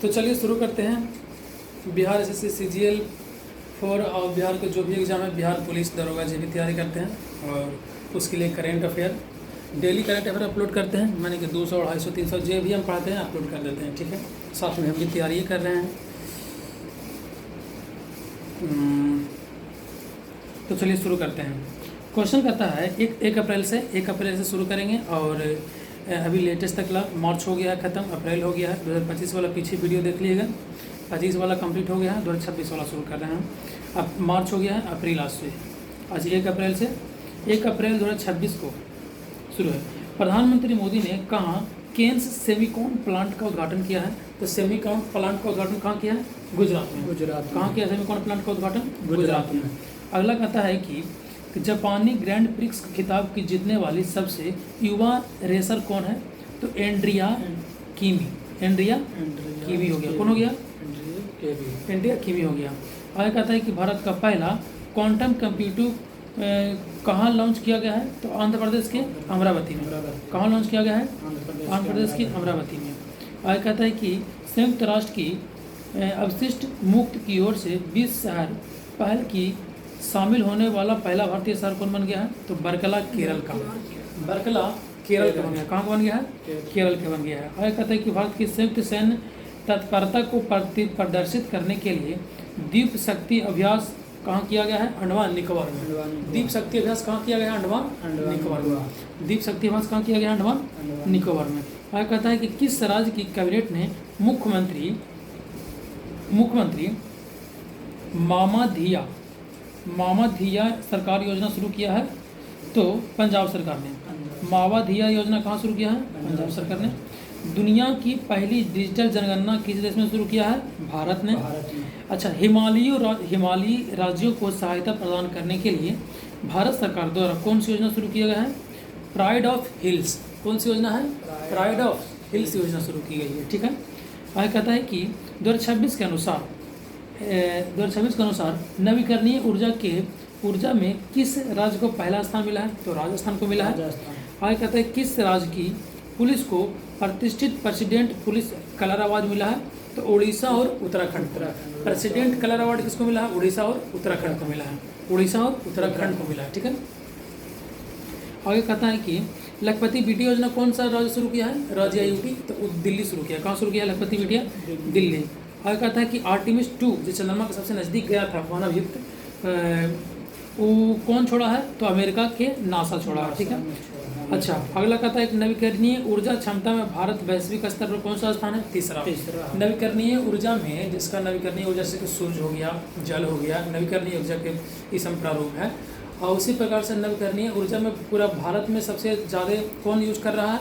तो चलिए शुरू करते हैं। बिहार एसएससी सीजीएल 4 और बिहार के जो भी एग्ज़ाम है, बिहार पुलिस दरोगा जी की तैयारी करते हैं और उसके लिए current affair, daily current affair upload करते हैं। माने कि 200, 250, 300 जो भी हम पढ़ाते हैं अपलोड कर देते हैं, ठीक है। साथ में हम भी तैयारी कर रहे हैं। तो चलिए शुरू करते हैं। क्वेश्चन कहता है 1 अप्रैल से शुरू करेंगे और अभी लेटेस्ट तक मार्च हो गया है ख़त्म, अप्रैल हो गया है। 2025 वाला पीछे वीडियो देख लीजिएगा, 25 वाला कंप्लीट हो गया है, 2026 वाला शुरू कर रहे हैं। अब मार्च हो गया है, अप्रैल आज से, आज 1 अप्रैल 2026 को शुरू है। प्रधानमंत्री मोदी ने कहाँ केन्स सेमीकॉन प्लांट का उद्घाटन किया है? तो सेमीकॉन प्लांट का उद्घाटन कहाँ किया है? गुजरात में। कहाँ किया सेमीकॉन प्लांट का उद्घाटन? गुजरात में। अगला कहता है कि जापानी ग्रैंड प्रिक्स खिताब की जीतने वाली सबसे युवा रेसर कौन है? तो एंड्रिया कीवी हो गया। कौन हो गया? एंड्रिया कीवी हो गया। आगे कहता है कि भारत का पहला क्वांटम कंप्यूटर कहाँ लॉन्च किया गया है? तो आंध्र प्रदेश के अमरावती में। कहाँ लॉन्च किया गया है? आंध्र प्रदेश की अमरावती में। आगे कहता है कि संयुक्त राष्ट्र की अवशिष्ट मुक्त की ओर से 20 शहर पहल की शामिल होने वाला पहला भारतीय शहर कौन बन गया है? तो बरकला केरल का। बरकला केरल का बन गया। कहाँ बन गया है? केरल का बन गया है। आगे कहता है कि भारत की संयुक्त सैन्य तत्परता को प्रदर्शित करने के लिए द्वीप शक्ति अभ्यास कहाँ किया गया है? अंडमान निकोबार में। द्वीप शक्ति अभ्यास कहाँ किया गया है? अंडमान निकोबार में। द्वीप शक्ति अभ्यास कहाँ किया गया है? अंडमान निकोबार में। आगे कहता है कि किस राज्य की कैबिनेट ने मुख्यमंत्री मामा धिया सरकार योजना शुरू किया है? तो पंजाब सरकार ने। मावा धिया योजना कहाँ शुरू किया है? पंजाब सरकार ने। दुनिया की पहली डिजिटल जनगणना किस देश में शुरू किया है? भारत ने। अच्छा, हिमालयी राज्यों को सहायता प्रदान करने के लिए भारत सरकार द्वारा कौन सी योजना शुरू किया गया है? Pride of hills. कौन सी योजना है? प्राइड ऑफ हिल्स योजना शुरू की गई है, ठीक है। आगे कहता है कि 2026 के अनुसार नवीकरणीय ऊर्जा में किस राज्य को पहला स्थान मिला है? तो राजस्थान को मिला है। आगे कहता है किस राज्य की पुलिस को प्रतिष्ठित प्रेसिडेंट पुलिस कलर अवार्ड मिला है? तो उड़ीसा और उत्तराखंड। प्रेसिडेंट कलर अवार्ड किसको मिला है? उड़ीसा और उत्तराखंड को मिला है। उड़ीसा और उत्तराखंड को मिला है, ठीक है। आगे कहता है कि लखपति बिटिया योजना कौन सा राज्य शुरू किया है? राज्य यूपी। तो दिल्ली शुरू किया। कहाँ शुरू किया लखपति बिटिया? दिल्ली। आगे कहता है कि आर्टिमिस 2 जो चंद्रमा के सबसे नज़दीक गया था मानव युक्त, वो कौन छोड़ा है? तो अमेरिका के नासा छोड़ा है, ठीक है। अच्छा, अगला कहता है कि नवीकरणीय ऊर्जा क्षमता में भारत वैश्विक स्तर पर कौन सा स्थान है? तीसरा। नवीकरणीय ऊर्जा में, जिसका नवीकरणीय ऊर्जा से सूर्य हो गया, जल हो गया, नवीकरणीय ऊर्जा के इसम प्रारूप है। और उसी प्रकार से नवीकरणीय ऊर्जा में पूरा भारत में सबसे ज़्यादा कौन यूज कर रहा है?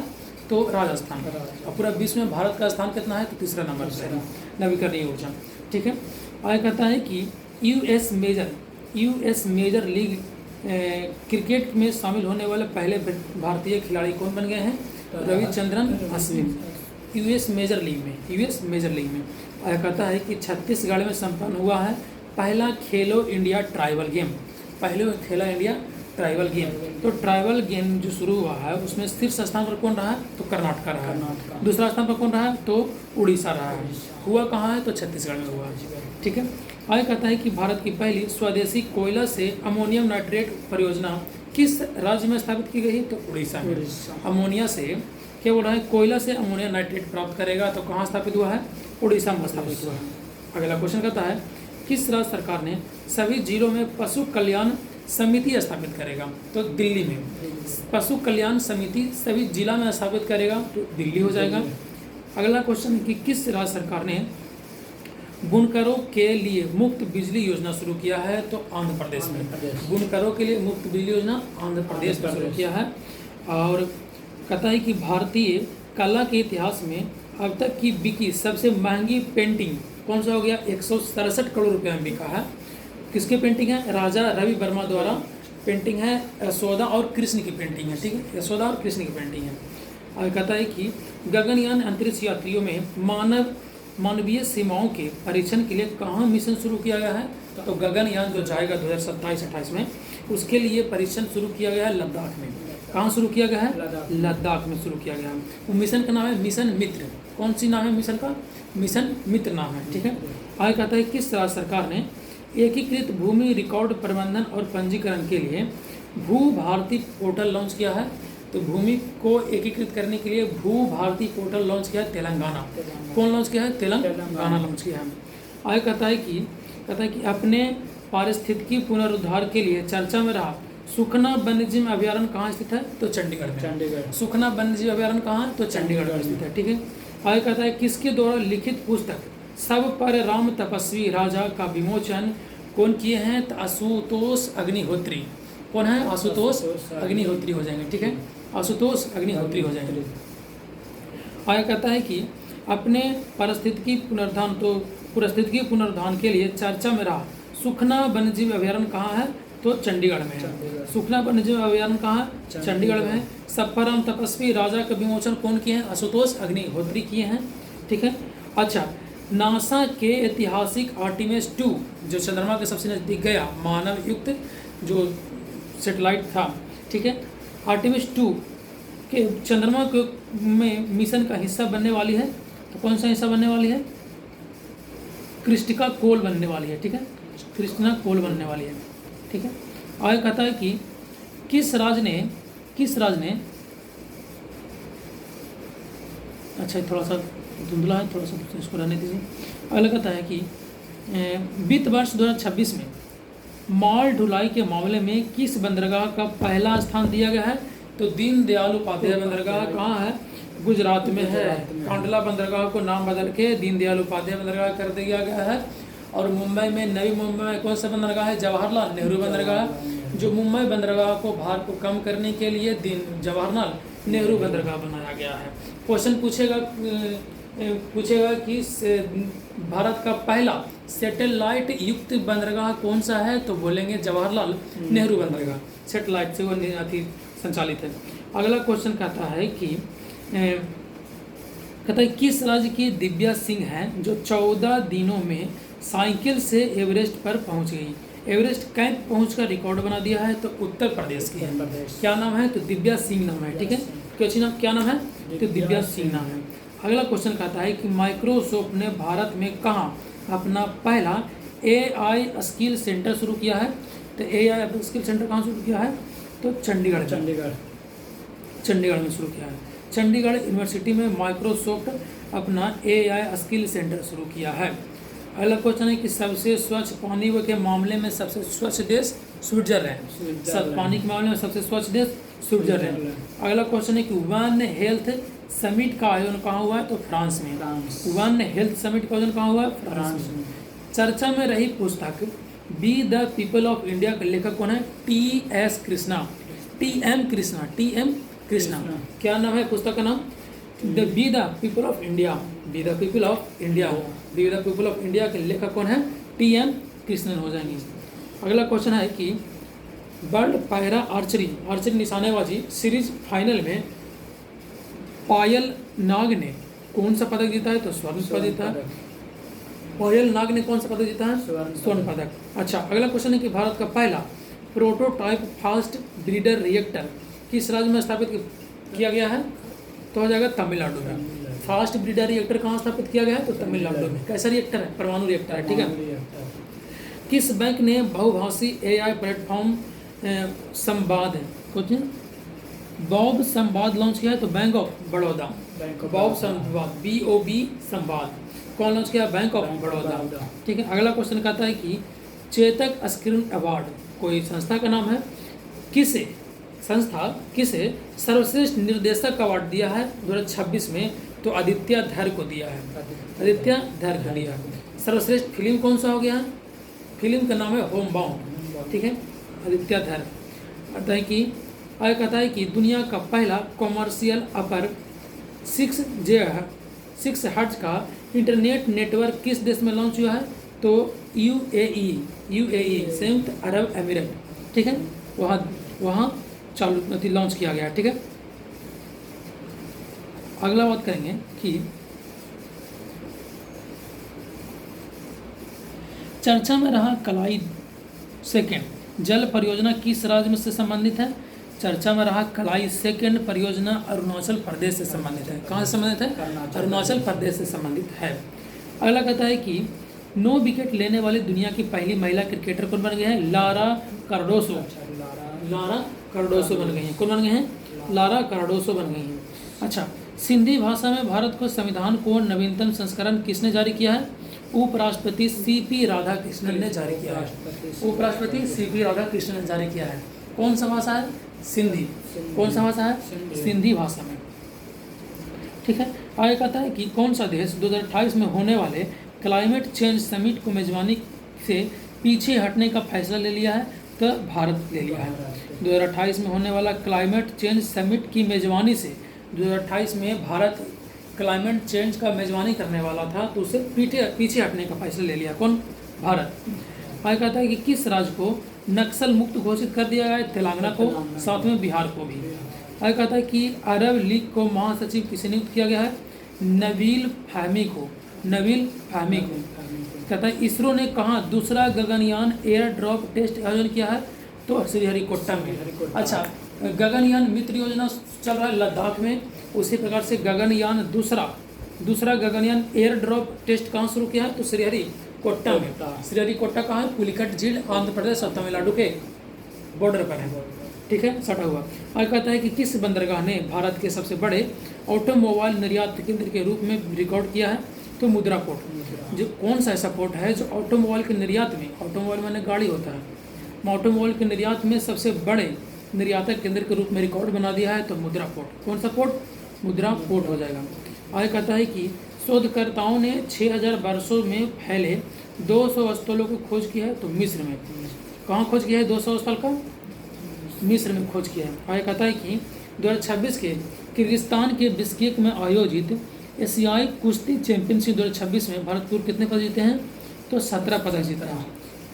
तो राजस्थान। और पूरा विश्व में भारत का स्थान कितना है? तो तीसरा नंबर पर है नवीकरणीय ऊर्जा, ठीक है। आगे कहता है कि यूएस मेजर लीग क्रिकेट में शामिल होने वाले पहले भारतीय खिलाड़ी कौन बन गए हैं? Ravichandran Ashwin. US major league में। आगे कहता है कि छत्तीसगढ़ में संपन्न हुआ है पहला खेलो इंडिया ट्राइबल गेम। तो ट्राइबल गेम जो शुरू हुआ है उसमें शीर्ष स्थान पर कौन रहा है? तो कर्नाटक रहा है। दूसरा स्थान पर कौन रहा है? तो उड़ीसा रहा है। हुआ कहाँ है? तो छत्तीसगढ़ में हुआ, ठीक है। आगे कहता है कि भारत की पहली स्वदेशी कोयला से अमोनियम नाइट्रेट परियोजना किस राज्य में स्थापित की गई? तो उड़ीसा में। अमोनिया से क्या बोल रहा है? कोयला से अमोनियम नाइट्रेट प्राप्त करेगा, तो कहाँ स्थापित हुआ है? उड़ीसा में स्थापित हुआ है। अगला क्वेश्चन कहता है किस राज्य सरकार ने सभी जिलों में पशु कल्याण समिति स्थापित करेगा? तो दिल्ली में। पशु कल्याण समिति सभी जिला में स्थापित करेगा, तो दिल्ली हो जाएगा। अगला क्वेश्चन कि किस राज्य सरकार ने बुनकरों के लिए मुफ्त बिजली योजना शुरू किया है? तो आंध्र प्रदेश में। बुनकरों के लिए मुफ्त बिजली योजना आंध्र प्रदेश में शुरू किया है। और कहता है कि भारतीय कला के इतिहास में अब तक की बिकी सबसे महंगी पेंटिंग कौन सा हो गया? 167 करोड़ रुपये में बिका है। किसकी पेंटिंग है? राजा रवि वर्मा द्वारा पेंटिंग है। यशोदा और कृष्ण की पेंटिंग है, ठीक है। यशोदा और कृष्ण की पेंटिंग है। और कहता है कि गगनयान अंतरिक्ष यात्रियों में मानवीय सीमाओं के परीक्षण के लिए कहाँ मिशन शुरू किया गया है? तो गगनयान जो जाएगा 2027-28 में, उसके लिए परीक्षण शुरू किया गया है लद्दाख में। कहाँ शुरू किया गया है? लद्दाख में शुरू किया गया है। वो मिशन का नाम है मिशन मित्र। कौन सी नाम है मिशन का? मिशन मित्र नाम है, ठीक है। आगे कहता है किस राज्य सरकार ने एकीकृत भूमि रिकॉर्ड प्रबंधन और पंजीकरण के लिए भू भारती पोर्टल लॉन्च किया है? तो भूमि को एकीकृत करने के लिए भू भारती पोर्टल लॉन्च किया है तेलंगाना। कौन लॉन्च किया है? तेलंगाना लॉन्च किया है। आगे कहता है कि अपने पारिस्थितिकी पुनरुद्धार के लिए चर्चा में रहा सुखना वन्यजीव अभयारण्य कहाँ स्थित है? तो चंडीगढ़ में। सुखना वन्यजीव अभयारण्य कहाँ है? तो चंडीगढ़ में स्थित है, ठीक है। आगे कहता है किसके द्वारा लिखित पुस्तक सब पर राम तपस्वी राजा का विमोचन कौन किए हैं? तो आशुतोष अग्निहोत्री। कौन है? आशुतोष अग्निहोत्री हो जाएंगे, ठीक है। आशुतोष अग्निहोत्री हो जाएंगे। आगे कहता है कि अपने पारिस्थितिकी पुनरुद्धार के लिए चर्चा में रहा सुखना वन्यजीव अभयारण्य कहाँ है? तो चंडीगढ़ में है। सुखना वन्यजीव अभयारण्य कहाँ है? चंडीगढ़ में है। सप्परम तपस्वी राजा का विमोचन कौन किए हैं? आशुतोष अग्निहोत्री किए हैं, ठीक है। अच्छा, नासा के ऐतिहासिक आर्टिमिस 2 जो चंद्रमा के सबसे नज़दीक गया मानव युक्त जो सैटेलाइट था, ठीक है, आर्टिमिस 2 के चंद्रमा के में मिशन का हिस्सा बनने वाली है। तो कौन सा हिस्सा बनने वाली है? क्रिस्टिका कोल बनने वाली है, ठीक है। क्रिस्टिना कोल बनने वाली है, ठीक है। आगे कहता है कि किस राज्य ने अच्छा थोड़ा सा धुंधला है, थोड़ा सा इसको रहने दीजिए। अगला कहता है कि वित्त वर्ष 2026 में माल ढुलाई के मामले में किस बंदरगाह का पहला स्थान दिया गया है? तो दीनदयाल उपाध्याय बंदरगाह कहाँ है? गुजरात में है। कांडला बंदरगाह को नाम बदल के दीनदयाल उपाध्याय बंदरगाह कर दिया गया है। और मुंबई में, नवी मुंबई में कौन सा बंदरगाह है? जवाहरलाल नेहरू बंदरगाह। जो मुंबई बंदरगाह को भार को कम करने के लिए जवाहरलाल नेहरू बंदरगाह बनाया गया है। क्वेश्चन पूछेगा कि भारत का पहला सैटेलाइट युक्त बंदरगाह कौन सा है? तो बोलेंगे जवाहरलाल नेहरू बंदरगाह, सैटेलाइट से वो संचालित है। अगला क्वेश्चन कहता है किस राज्य की दिव्या सिंह हैं जो 14 दिनों में साइकिल से एवरेस्ट पर पहुंच गई? एवरेस्ट कैंप पहुंचकर रिकॉर्ड बना दिया है। तो उत्तर प्रदेश की है। क्या नाम है? तो दिव्या सिंह नाम है, ठीक है। क्या नाम है? तो दिव्या सिंह नाम है। अगला क्वेश्चन कहता है कि माइक्रोसॉफ्ट ने भारत में कहाँ अपना पहला AI स्किल सेंटर शुरू किया है? तो AI स्किल सेंटर कहाँ शुरू किया है? तो चंडीगढ़ में शुरू किया है। चंडीगढ़ यूनिवर्सिटी में माइक्रोसॉफ्ट अपना AI स्किल सेंटर शुरू किया है। अगला क्वेश्चन है कि सबसे स्वच्छ पानी के मामले में सबसे स्वच्छ देश स्विट्जरलैंड। पानी के मामले में सबसे स्वच्छ देश स्विट्जरलैंड। अगला क्वेश्चन है कि वन हेल्थ समिट का आयोजन कहाँ हुआ है? तो फ्रांस में। वन हेल्थ समिट का आयोजन कहाँ हुआ है? फ्रांस में। चर्चा में रही पुस्तक be the people of India का लेखक कौन है? TM कृष्णा। क्या नाम है पुस्तक का नाम? Be the people of India के लेखक कौन है? TM कृष्णन हो जाएंगे। अगला क्वेश्चन है कि वर्ल्ड पैरा आर्चरी निशानेबाजी सीरीज फाइनल में पायल नाग ने कौन सा पदक जीता है? तो स्वर्ण पदक जीता है। पायल नाग ने कौन सा पदक जीता है? स्वर्ण पदक। अच्छा, अगला क्वेश्चन है कि भारत का पहला प्रोटोटाइप फास्ट ब्रीडर रिएक्टर किस राज्य में स्थापित किया गया है? तो हो जाएगा तमिलनाडु में। फास्ट ब्रीडर रिएक्टर कहाँ स्थापित किया गया है? तो तमिलनाडु में। कैसा रिएक्टर है? परमाणु रिएक्टर है, ठीक है। किस बैंक ने बहुभाषी AI प्लेटफॉर्म बॉब संवाद लॉन्च किया है? तो बैंक ऑफ बड़ौदा। बॉब संवाद BOB संवाद कौन लॉन्च किया? बैंक ऑफ बड़ौदा, ठीक है। अगला क्वेश्चन कहता है कि चेतक स्क्रीन अवार्ड कोई संस्था का नाम है, किसे सर्वश्रेष्ठ निर्देशक अवार्ड दिया है 2026 में? तो आदित्य धर को दिया है। सर्वश्रेष्ठ फिल्म कौन सा हो गया है? फिल्म का नाम है होम बाउंड, ठीक है, आदित्य धर। कहता है कि दुनिया का पहला कॉमर्शियल अपर 6 हर्ट्ज का इंटरनेट नेटवर्क किस देश में लॉन्च हुआ है? तो UAE संयुक्त अरब अमीरात, ठीक है, वहाँ चालू लॉन्च किया गया, ठीक है। अगला बात करेंगे कि चर्चा में रहा कलाई सेकेंड जल परियोजना किस राज्य में से संबंधित है? चर्चा में रहा कलाई सेकंड परियोजना अरुणाचल प्रदेश से संबंधित है। कहाँ से संबंधित है? अरुणाचल प्रदेश से संबंधित है। अगला कहता है कि 9 विकेट लेने वाली दुनिया की पहली महिला क्रिकेटर कौन बन गए हैं? Lara Cardoso. लारा कार्डोसो बन गई हैं। कौन बन गए हैं? लारा कार्डोसो बन गई हैं। अच्छा, सिंधी भाषा में भारत को संविधान को नवीनतम संस्करण किसने जारी किया है? उपराष्ट्रपति सीपी राधाकृष्णन ने जारी किया है। उपराष्ट्रपति सीपी राधाकृष्णन ने जारी किया है। कौन सा भाषा है? सिंधी। कौन सा भाषा है? सिंधी भाषा में। ठीक है। आगे कहता है कि कौन सा देश 2028 में होने वाले क्लाइमेट चेंज समिट को मेजबानी से पीछे हटने का फैसला ले लिया है? तो भारत ले लिया है। 2028 में होने वाला क्लाइमेट चेंज समिट की मेजबानी से 2028 में भारत क्लाइमेट चेंज का मेजबानी करने वाला था, तो उसे पीछे हटने का फैसला ले लिया। कौन? भारत। आगे कहता है कि किस राज्य को नक्सल मुक्त घोषित कर दिया गया है? तेलंगाना को, साथ में बिहार को भी। आगे कहता है कि अरब लीग को महासचिव किसे नियुक्त किया गया है? नबील फाहमी को। नबील फाहमी को। कहता है इसरो ने कहाँ दूसरा गगनयान एयर ड्रॉप टेस्ट आयोजन किया है? तो श्रीहरिकोटा में। अच्छा, गगनयान मित्र योजना चल रहा है लद्दाख में, उसी प्रकार से गगनयान दूसरा गगनयान एयर ड्रॉप टेस्ट कहाँ शुरू किया है? तो श्रीहरिकोटा में। श्रीहरिकोटा कहाँ है? पुलिकट झील, आंध्र प्रदेश और तमिलनाडु के बॉर्डर पर है। ठीक है, सटा हुआ। आगे कहता है कि किस बंदरगाह ने भारत के सबसे बड़े ऑटोमोबाइल निर्यात केंद्र के रूप में रिकॉर्ड किया है? तो मुद्रा पोर्ट। जो कौन सा ऐसा पोर्ट है जो ऑटोमोबाइल के निर्यात में, ऑटोमोबाइल माने गाड़ी होता है, ऑटोमोबाइल के निर्यात में सबसे बड़े निर्यातक केंद्र के रूप में रिकॉर्ड बना दिया है? तो मुद्रा पोर्ट। कौन सा पोर्ट? मुद्रा पोर्ट हो जाएगा। आगे कहता है कि शोधकर्ताओं ने 6000 वर्षों में फैले 200 स्थलों की खोज की है? तो मिस्र में। कहाँ खोज किया है 200 स्थल का? मिस्र में खोज किया है। आगे कहता है कि 2026 के किर्गिस्तान के बिश्केक में आयोजित एशियाई कुश्ती चैंपियनशिप 2026 में भारत कितने पदक जीते हैं? तो 17 पदक जीता है।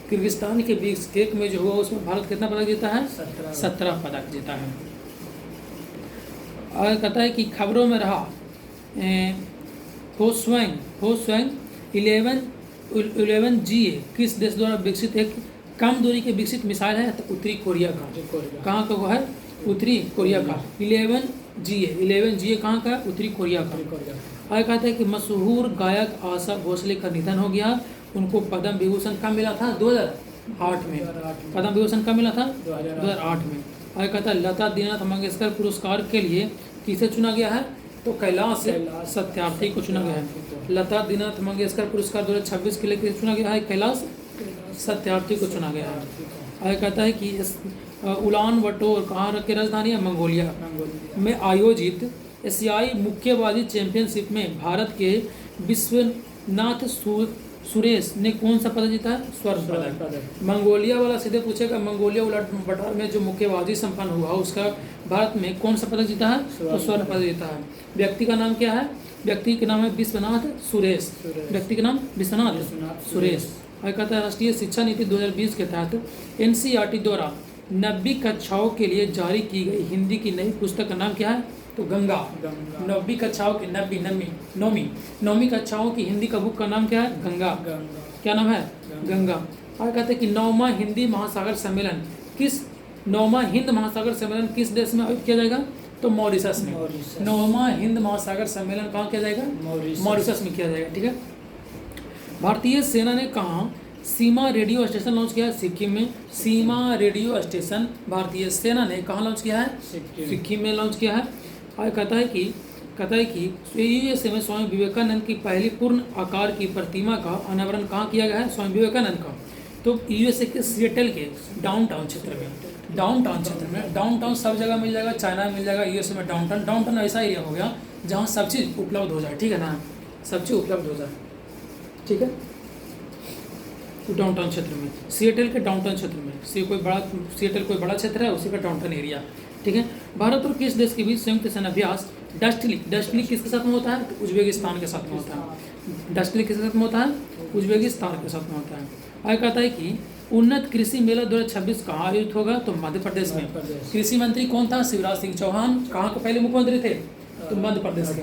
किर्गिस्तान के बिश्केक में जो हुआ उसमें भारत कितना पदक जीता है? 17 पदक जीता है। आगे कहता है कि खबरों में रहा फोस्वैंग 11Ga किस देश द्वारा विकसित एक कम दूरी के विकसित मिसाइल है? तो उत्तरी कोरिया का। कहाँ का वो है? उत्तरी कोरिया का। 11Ga कहाँ का? उत्तरी कोरिया का। आगे कहते हैं कि मशहूर गायक आशा भोसले का निधन हो गया। उनको पद्म विभूषण कब मिला था? 2008 में। पद्म विभूषण कब मिला था? 2008 में। आगे कहता है लता दीनानाथ मंगेशकर पुरस्कार के लिए किसे चुना गया है? तो कैलाश सत्यार्थी को चुना गया है। लता दीनानाथ मंगेशकर पुरस्कार 2026 के लिए किसे चुना गया है? कैलाश सत्यार्थी को चुना गया है। आगे कहता है कि उलान बटोर कहाँ की राजधानी है? मंगोलिया में आयोजित एशियाई मुक्केबाजी चैंपियनशिप में भारत के विश्वनाथ सुरेश ने कौन सा पदक जीता है? स्वर्ण पदक। मंगोलिया वाला सीधे पूछेगा, मंगोलिया उलट बटार में जो मुक्केबाजी संपन्न हुआ उसका भारत में कौन सा पदक जीता है? तो स्वर्ण पदक जीता है। व्यक्ति का नाम क्या है? व्यक्ति का नाम है विश्वनाथ सुरेश। व्यक्ति का नाम विश्वनाथ सुरेश। आगे कहता है राष्ट्रीय शिक्षा नीति 2020 के तहत NCERT द्वारा 90 कक्षाओं के लिए जारी की गई हिंदी की नई पुस्तक का नाम क्या है? तो गंगा। 90 कक्षाओं की नौवीं कक्षाओं की हिंदी का बुक का नाम क्या है? गंगा। क्या नाम है? गंगा। आगे कहते हैं कि 9वां हिंदी महासागर सम्मेलन किस देश में आयोजित किया जाएगा? तो मॉरिशस में। 9वां हिंद महासागर सम्मेलन कहाँ किया जाएगा? मॉरिशस में किया जाएगा। ठीक है। भारतीय सेना ने कहाँ सीमा रेडियो स्टेशन लॉन्च किया है? सिक्किम में। सीमा रेडियो स्टेशन भारतीय सेना ने कहाँ लॉन्च किया है? सिक्किम में लॉन्च किया है। आगे कहता है कि USA में स्वामी विवेकानंद की पहली पूर्ण आकार की प्रतिमा का अनावरण कहाँ किया गया है? स्वामी विवेकानंद का। तो USA के सिएटल के डाउनटाउन क्षेत्र में डाउनटाउन सब जगह मिल जाएगा, चाइना में मिल जाएगा, USA में डाउनटाउन ऐसा एरिया हो गया जहाँ सब चीज़ उपलब्ध हो जाए। ठीक है ना? सब चीज़ उपलब्ध हो जाए। ठीक है। डाउनटाउन क्षेत्र में, सिएटल के डाउनटाउन क्षेत्र में, सिएटल कोई बड़ा क्षेत्र है, उसी का डाउनटाउन एरिया। ठीक है। भारत और किस देश के बीच संयुक्त सेना अभ्यास डस्टली किसके साथ में होता है? तो उज्बेकिस्तान के साथ में होता है। डस्टली किसके साथ में होता है? उज्बेकिस्तान के साथ में होता है। आगे कहता है कि उन्नत कृषि मेला 2026 कहाँ आयोजित होगा? तो मध्य प्रदेश में। कृषि मंत्री कौन था? शिवराज सिंह चौहान। कहाँ के पहले मुख्यमंत्री थे? तो मध्य प्रदेश के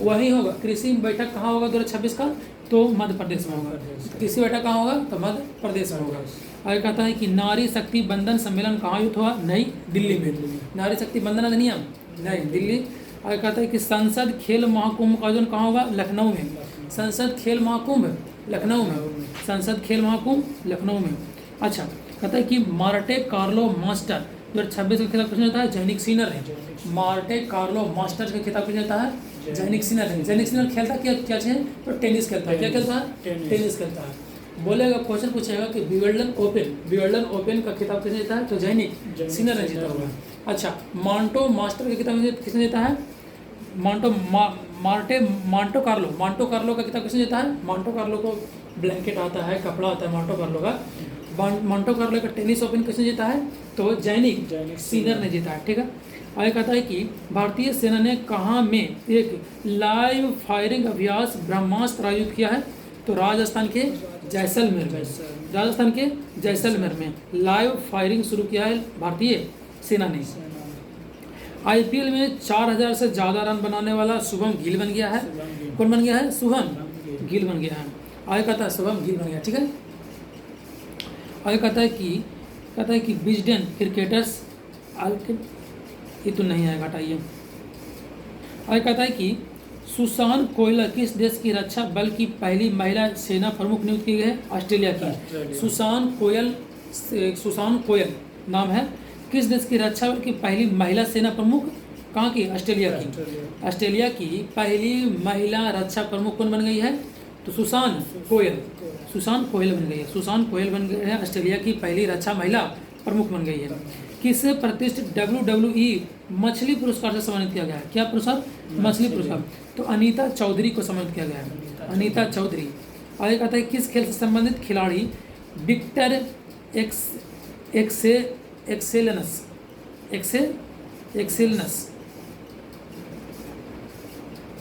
वही होगा। कृषि बैठक कहाँ होगा 2026 का, तो मध्य प्रदेश में होगा। कृषि बैठक कहाँ होगा, तो मध्य प्रदेश में होगा। आगे कहता है कि नारी शक्ति बंधन सम्मेलन कहाँ आयोजित हुआ, नई दिल्ली में। नारी शक्ति बंधन अधिनियम नई दिल्ली। आगे कहता है कि संसद खेल महाकुंभ का आयोजन कहाँ होगा, लखनऊ में। संसद खेल महाकुंभ लखनऊ में, संसद खेल महाकुंभ लखनऊ में। अच्छा, कहता है कि मार्टे कार्लो मास्टर 2026 का खिताब किसने जीता है, जैनिक सिनर है। मार्टे कार्लो मास्टर का खिताब किसने जीता है, जैनिक सिनर है। जैनिक सिनर खेलता क्या चीज़ है, तो टेनिस खेलता है। क्या खेलता है, टेनिस खेलता है। बोलेगा, क्वेश्चन पूछेगा कि विंबलडन ओपन का खिताब किसने जीता है, तो जैनिक सिनर ने जीता हुआ है। अच्छा, मांटो मास्टर का खिताब किसने जीता है, मांटो कार्लो का किताब किसने जीता है। मांटो कार्लो को ब्लैंकेट आता है, कपड़ा आता है मांटो कार्लो का। मांटो कार्लो का टेनिस ओपन किसने जीता है, तो जैनिक सिनर ने जीता है। ठीक है। आगे कहता है कि भारतीय सेना ने कहाँ में एक लाइव फायरिंग अभ्यास ब्रह्मास्त्र आयोजित किया है, तो राजस्थान के जैसलमेर में। राजस्थान के जैसलमेर में लाइव फायरिंग शुरू किया है भारतीय सेना ने। आईपीएल में 4000 से ज़्यादा रन बनाने वाला शुभम गिल बन गया है। कौन बन गया है, शुभम गिल बन गया है। आगे कहता है शुभम गिल बन गया। ठीक है। आगे कहता है कि विजडन क्रिकेटर्स ये तो नहीं आएगा, हटाइए। आगे कहता है कि सुसान कोयल किस देश की रक्षा बल की पहली महिला सेना प्रमुख नियुक्त की गई है, ऑस्ट्रेलिया की। सुसान कोयल नाम है। किस देश की रक्षा बल की पहली महिला सेना प्रमुख, कहाँ की, ऑस्ट्रेलिया की। ऑस्ट्रेलिया की पहली महिला रक्षा प्रमुख कौन बन गई है, तो सुसान कोयल बन गई है। सुसान कोयल बन गई है, ऑस्ट्रेलिया की पहली रक्षा महिला प्रमुख बन गई है। किस प्रतिष्ठित WWE मछली पुरस्कार से सम्मानित किया गया है, क्या पुरस्कार, मछली पुरस्कार, तो अनीता चौधरी को सम्मानित किया गया है, अनीता चौधरी। आगे कहता है किस खेल से संबंधित खिलाड़ी विक्टर एक्सेलनस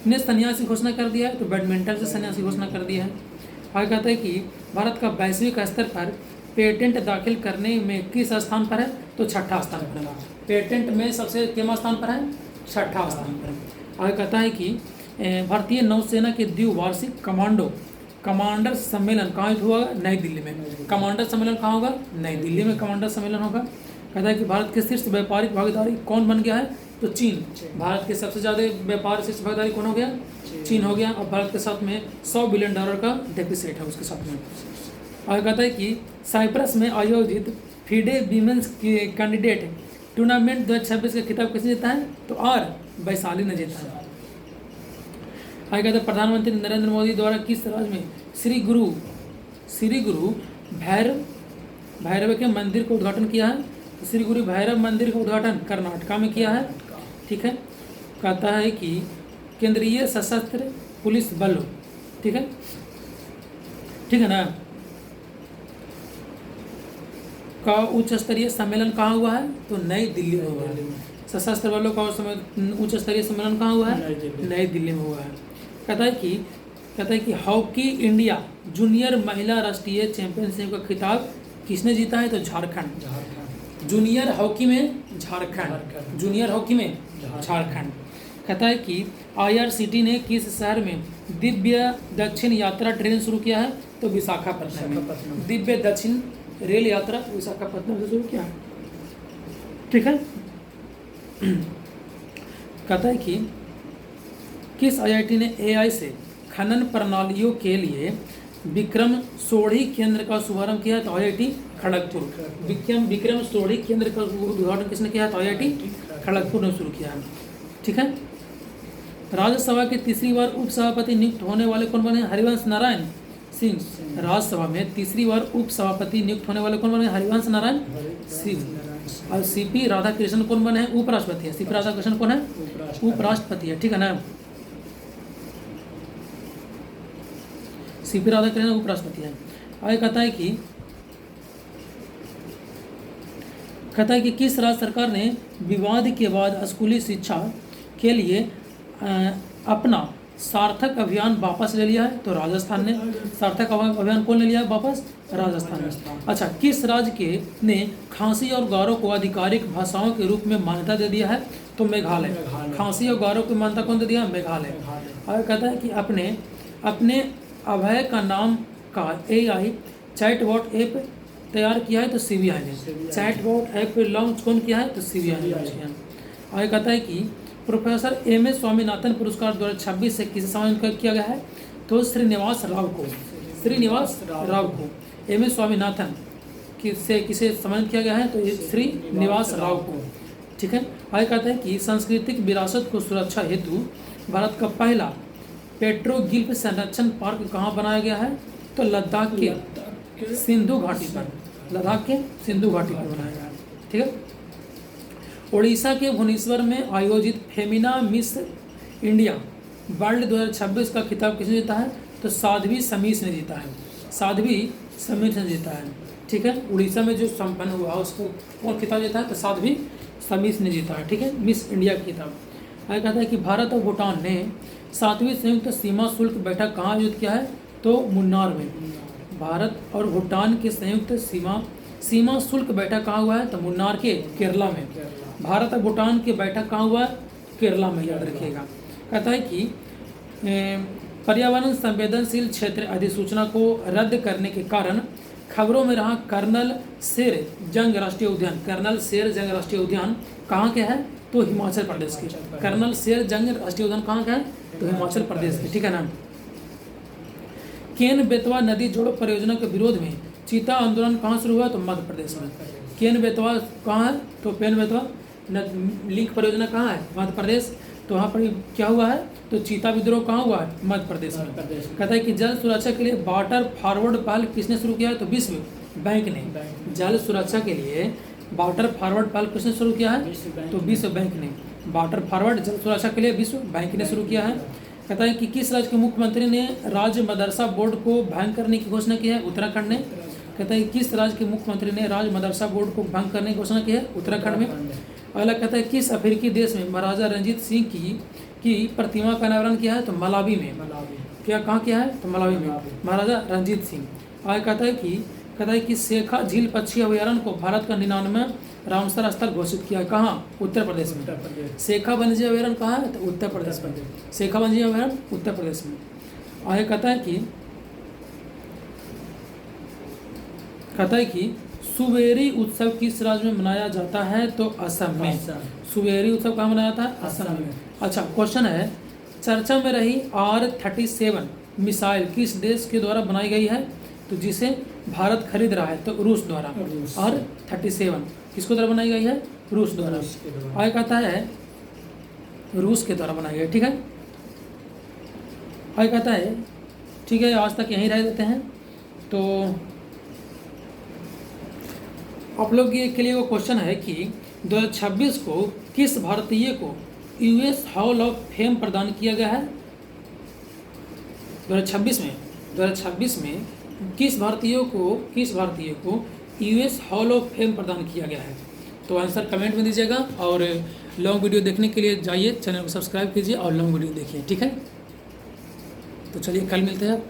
ने सन्यासी घोषणा कर दिया है, तो बैडमिंटन से सन्यासी घोषणा कर दिया है। आगे कहता है कि भारत का वैश्विक स्तर पर पेटेंट दाखिल करने में किस स्थान पर है, तो छठा स्थान पर है। पेटेंट में सबसे कितना स्थान पर है, छठा स्थान पर है। आगे कहता है कि भारतीय नौसेना के द्विवार्षिक कमांडर सम्मेलन कहाँ हुआ, नई दिल्ली में। कमांडर सम्मेलन कहाँ होगा, नई दिल्ली में कमांडर सम्मेलन होगा। कहता है कि भारत के शीर्ष व्यापारिक भागीदारी कौन बन गया है, तो चीन। भारत के सबसे ज़्यादा व्यापार शीर्ष भागीदारी कौन हो गया, चीन हो गया। और भारत के साथ में $100 बिलियन का डेफिसिट है उसके साथ में। और कहता है कि साइप्रस में आयोजित फीडे वीमेंस कैंडिडेट टूर्नामेंट 2026 का खिताब किसने जीता है, तो वैशाली ने जीता है। आगे कहते हैं प्रधानमंत्री नरेंद्र मोदी द्वारा किस राज्य में श्री गुरु भैरव के मंदिर को उद्घाटन किया है, श्री गुरु भैरव मंदिर का उद्घाटन कर्नाटका में किया है। ठीक है। कहता है कि केंद्रीय सशस्त्र पुलिस बल, ठीक है ना, का उच्च स्तरीय सम्मेलन कहाँ हुआ है, तो नई दिल्ली में हुआ है। सशस्त्र बलों का उच्च स्तरीय सम्मेलन कहाँ हुआ है, नई दिल्ली में हुआ है। कहता है कि हॉकी इंडिया जूनियर महिला राष्ट्रीय चैंपियनशिप का खिताब किसने जीता है, तो झारखंड। जूनियर हॉकी में झारखंड। कहता है कि IRCTC ने किस शहर में दिव्य दक्षिण यात्रा ट्रेन शुरू किया है, तो विशाखापट्टनम में। दिव्य दक्षिण रेल यात्रा विशाखापट्टनम से शुरू किया है। ठीक है। कहता है कि किस IIT ने AI से खनन प्रणालियों के लिए विक्रम सोढ़ी केंद्र का शुभारंभ किया है, तो IIT खड़गपुर। विक्रम सोढ़ी केंद्र का उद्घाटन किसने किया है, तो IIT खड़गपुर ने शुरू किया है। ठीक है। राज्यसभा के तीसरी बार उपसभापति नियुक्त होने वाले कौन बने, हरिवंश नारायण सिंह। राज्यसभा में तीसरी बार उपसभापति नियुक्त होने वाले कौन बने, हरिवंश नारायण सिंह। और CP राधाकृष्णन कौन बने हैं, उपराष्ट्रपति है। CP राधाकृष्णन कौन है, उपराष्ट्रपति है। ठीक है ना, CP राधाकृष्णन उपराष्ट्रपति है। आगे कहता है कि किस राज्य सरकार ने विवाद के बाद स्कूली शिक्षा के लिए अपना सार्थक अभियान वापस ले लिया है? तो राजस्थान ने। सार्थक अभियान कौन ले लिया है वापस? राजस्थान ने। अच्छा, किस राज्य के ने खासी और गारो को आधिकारिक भाषाओं के रूप में मान्यता दे दिया है? तो मेघालय। खासी और गारो की मान्यता कौन दे दिया? मेघालय। और कहता है कि अपने अभय का नाम का AI चैटबॉट ऐप तैयार किया है? तो CBI ने। चैटबॉट ऐप लॉन्च कौन किया है? तो CBI ने लॉन्च किया। और कहता है कि प्रोफेसर M.A. स्वामीनाथन पुरस्कार 2026 से किसे सम्मानित किया गया है? तो श्रीनिवास राव को। श्रीनिवास राव को M.A. स्वामीनाथन किसे सम्मानित किया गया है? तो श्रीनिवास राव को। ठीक है। आगे कहता है कि सांस्कृतिक विरासत को सुरक्षा हेतु भारत का पहला पेट्रोगिल्फ संरक्षण पार्क कहाँ बनाया गया है? तो लद्दाख के सिंधु घाटी पर। लद्दाख के सिंधु घाटी पर बनाया गया है। ठीक है। उड़ीसा के भुवनेश्वर में आयोजित फेमिना मिस इंडिया वर्ल्ड 2026 का खिताब किसने जीता है? तो साध्वी समीस ने जीता है। साध्वी समीस ने जीता है। ठीक है। उड़ीसा में जो संपन्न हुआ उसको कौन खिताब जीता है? तो साध्वी समीस ने जीता है। ठीक है। मिस इंडिया की खिताब। आगे कहता है कि भारत और भूटान ने 7वीं संयुक्त सीमा शुल्क बैठक कहाँ आयोजित किया है? तो मुन्नार में। भारत और भूटान के संयुक्त सीमा शुल्क बैठक कहाँ हुआ है? तो मुन्नार के केरला में। भारत और भूटान की बैठक कहाँ हुआ है? केरला में, याद रखिएगा। कहता है कि पर्यावरण संवेदनशील क्षेत्र अधिसूचना को रद्द करने के कारण खबरों में रहा कर्नल शेर जंग राष्ट्रीय उद्यान। कर्नल शेर जंग राष्ट्रीय उद्यान कहाँ के है? तो हिमाचल प्रदेश के। कर्नल शेर जंग राष्ट्रीय उद्यान कहाँ का है? तो हिमाचल प्रदेश के। ठीक है ना। केन बेतवा नदी जोड़ो परियोजना के विरोध में चीता आंदोलन कहाँ शुरू हुआ? तो मध्य प्रदेश में। केन बेतवा कहाँ है? तो पेन बेतवा लिंक परियोजना कहाँ है? मध्य प्रदेश। तो वहाँ पर क्या हुआ है? तो चीता विद्रोह कहाँ हुआ है? मध्य प्रदेश में। कहता है कि जल सुरक्षा के लिए वाटर फॉरवर्ड पहल किसने शुरू किया है? तो विश्व बैंक ने। जल सुरक्षा के लिए वाटर फॉरवर्ड पहल किसने शुरू किया है? तो विश्व बैंक ने। वाटर फॉरवर्ड जल सुरक्षा के लिए विश्व बैंक ने शुरू किया है। कहता है कि किस राज्य के मुख्यमंत्री ने राज्य मदरसा बोर्ड को भंग करने की घोषणा की है? उत्तराखंड ने। कहता है कि किस राज्य के मुख्यमंत्री ने राज्य मदरसा बोर्ड को भंग करने की घोषणा की है? उत्तराखंड में। अगला कहता है किस अफ्रीकी देश में महाराजा रंजीत सिंह की प्रतिमा का अनावरण किया है? तो मलावी में। क्या कहाँ किया है? तो मलावी में महाराजा रंजीत सिंह। आगे कहता है कि शेखा झील पक्षी अभयारण्य को भारत का 99वां रामसर स्थल घोषित किया। कहाँ? उत्तर प्रदेश में। शेखा वन्यजीव अभयारण्य कहाँ है? तो उत्तर प्रदेश में। शेखा वन्यजीव अभयारण्य उत्तर प्रदेश में। आगे कहता है कि सुवेरी उत्सव किस राज्य में मनाया जाता है? तो असम में। सुवेरी उत्सव कहाँ मनाया जाता है? असम में। अच्छा, क्वेश्चन है चर्चा में रही R-37 मिसाइल किस देश के द्वारा बनाई गई है? तो जिसे भारत खरीद रहा है, तो रूस द्वारा। R-37 किसको द्वारा बनाई गई है? रूस द्वारा। आगे कहता है रूस के द्वारा बनाई गई। ठीक है। आगे कहता है ठीक है, आज तक यहीं रह देते हैं। तो आप लोग के लिए वो क्वेश्चन है कि 2026 को किस भारतीय को US हॉल ऑफ फेम प्रदान किया गया है? 2026 में किस भारतीय को US हॉल ऑफ फेम प्रदान किया गया है? तो आंसर कमेंट में दीजिएगा। और लॉन्ग वीडियो देखने के लिए जाइए, चैनल को सब्सक्राइब कीजिए और लॉन्ग वीडियो देखिए। ठीक है। तो चलिए कल मिलते हैं।